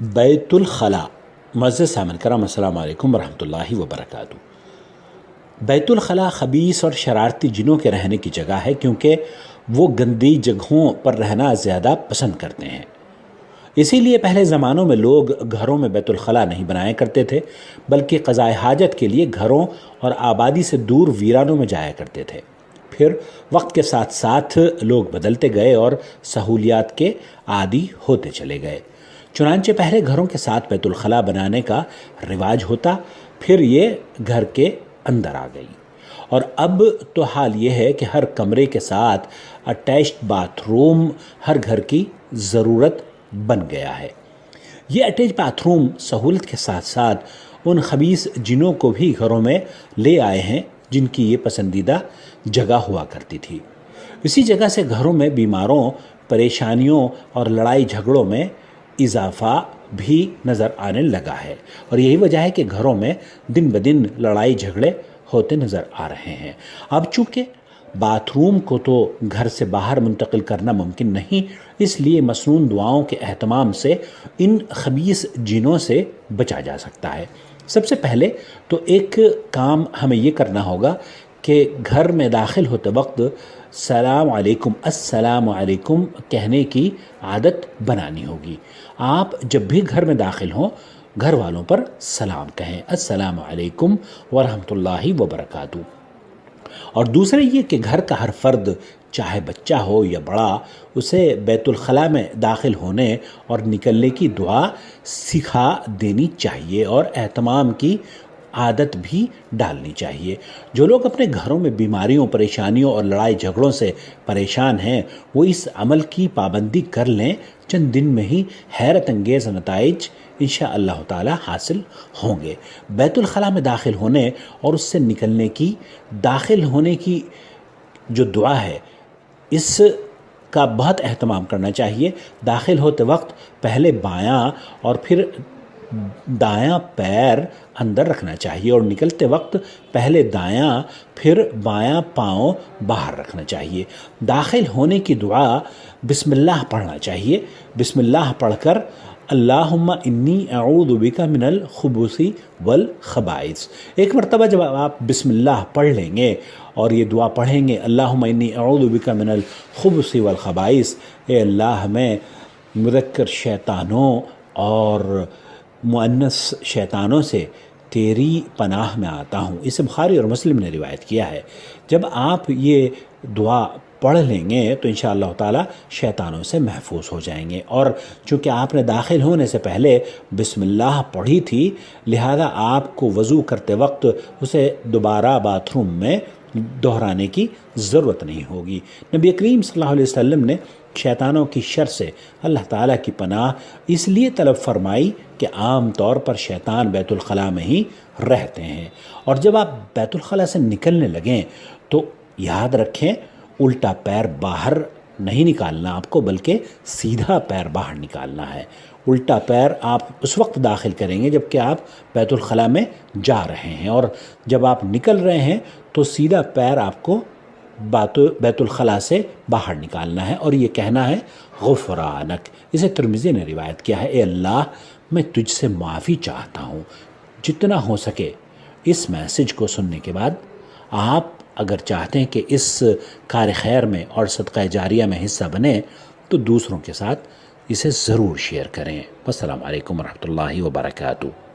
بیت الخلا۔ معزز سامعین کرام، السلام علیکم ورحمۃ اللہ وبرکاتہ۔ بیت الخلا خبیث اور شرارتی جنوں کے رہنے کی جگہ ہے، کیونکہ وہ گندی جگہوں پر رہنا زیادہ پسند کرتے ہیں۔ اسی لیے پہلے زمانوں میں لوگ گھروں میں بیت الخلا نہیں بنایا کرتے تھے، بلکہ قضاء حاجت کے لیے گھروں اور آبادی سے دور ویرانوں میں جایا کرتے تھے۔ پھر وقت کے ساتھ ساتھ لوگ بدلتے گئے اور سہولیات کے عادی ہوتے چلے گئے، چنانچہ پہلے گھروں کے ساتھ بیت الخلا بنانے کا رواج ہوتا، پھر یہ گھر کے اندر آ گئی، اور اب تو حال یہ ہے کہ ہر کمرے کے ساتھ اٹیچڈ باتھ روم ہر گھر کی ضرورت بن گیا ہے۔ یہ اٹیچ باتھ روم سہولت کے ساتھ ساتھ ان خبیث جنوں کو بھی گھروں میں لے آئے ہیں جن کی یہ پسندیدہ جگہ ہوا کرتی تھی۔ اسی جگہ سے گھروں میں بیماروں، پریشانیوں اور لڑائی جھگڑوں میں اضافہ بھی نظر آنے لگا ہے، اور یہی وجہ ہے کہ گھروں میں دن بدن لڑائی جھگڑے ہوتے نظر آ رہے ہیں۔ اب چونکہ باتھ روم کو تو گھر سے باہر منتقل کرنا ممکن نہیں، اس لیے مسنون دعاؤں کے اہتمام سے ان خبیث جنوں سے بچا جا سکتا ہے۔ سب سے پہلے تو ایک کام ہمیں یہ کرنا ہوگا کہ گھر میں داخل ہوتے وقت السلام علیکم کہنے کی عادت بنانی ہوگی۔ آپ جب بھی گھر میں داخل ہوں، گھر والوں پر سلام کہیں، السلام علیکم ورحمۃ اللہ وبرکاتہ۔ اور دوسرے یہ کہ گھر کا ہر فرد، چاہے بچہ ہو یا بڑا، اسے بیت الخلا میں داخل ہونے اور نکلنے کی دعا سکھا دینی چاہیے اور اہتمام کی عادت بھی ڈالنی چاہیے۔ جو لوگ اپنے گھروں میں بیماریوں، پریشانیوں اور لڑائی جھگڑوں سے پریشان ہیں، وہ اس عمل کی پابندی کر لیں، چند دن میں ہی حیرت انگیز نتائج انشاء اللہ تعالی حاصل ہوں گے۔ بیت الخلا میں داخل ہونے اور اس سے نکلنے کی، داخل ہونے کی جو دعا ہے، اس کا بہت اہتمام کرنا چاہیے۔ داخل ہوتے وقت پہلے بایاں اور پھر دایاں پیر اندر رکھنا چاہیے، اور نکلتے وقت پہلے دایاں پھر بایاں پاؤں باہر رکھنا چاہیے۔ داخل ہونے کی دعا بسم اللہ پڑھنا چاہیے۔ بسم اللہ پڑھ کر اللہم انی اعوذ بک من الخبث والخبائث، ایک مرتبہ جب آپ بسم اللہ پڑھ لیں گے اور یہ دعا پڑھیں گے، اللہم انی اعوذ بک من الخبث والخبائث، اے اللہ میں مذکر شیطانوں اور مؤنث شیطانوں سے تیری پناہ میں آتا ہوں۔ اسے بخاری اور مسلم نے روایت کیا ہے۔ جب آپ یہ دعا پڑھ لیں گے تو انشاءاللہ تعالی شیطانوں سے محفوظ ہو جائیں گے، اور چونکہ آپ نے داخل ہونے سے پہلے بسم اللہ پڑھی تھی، لہذا آپ کو وضو کرتے وقت اسے دوبارہ باتھ روم میں دہرانے کی ضرورت نہیں ہوگی۔ نبی کریم صلی اللہ علیہ وسلم نے شیطانوں کی شر سے اللہ تعالیٰ کی پناہ اس لیے طلب فرمائی کہ عام طور پر شیطان بیت الخلا میں ہی رہتے ہیں، اور جب آپ بیت الخلا سے نکلنے لگیں تو یاد رکھیں الٹا پیر باہر نہیں نکالنا آپ کو، بلکہ سیدھا پیر باہر نکالنا ہے۔ الٹا پیر آپ اس وقت داخل کریں گے جب کہ آپ بیت الخلا میں جا رہے ہیں، اور جب آپ نکل رہے ہیں تو سیدھا پیر آپ کو بیت الخلا سے باہر نکالنا ہے، اور یہ کہنا ہے غفرانک۔ اسے ترمذی نے روایت کیا ہے، اے اللہ میں تجھ سے معافی چاہتا ہوں۔ جتنا ہو سکے اس میسج کو سننے کے بعد آپ اگر چاہتے ہیں کہ اس کار خیر میں اور صدقہ جاریہ میں حصہ بنیں تو دوسروں کے ساتھ اسے ضرور شیئر کریں۔ السلام علیکم ورحمۃ اللہ وبرکاتہ۔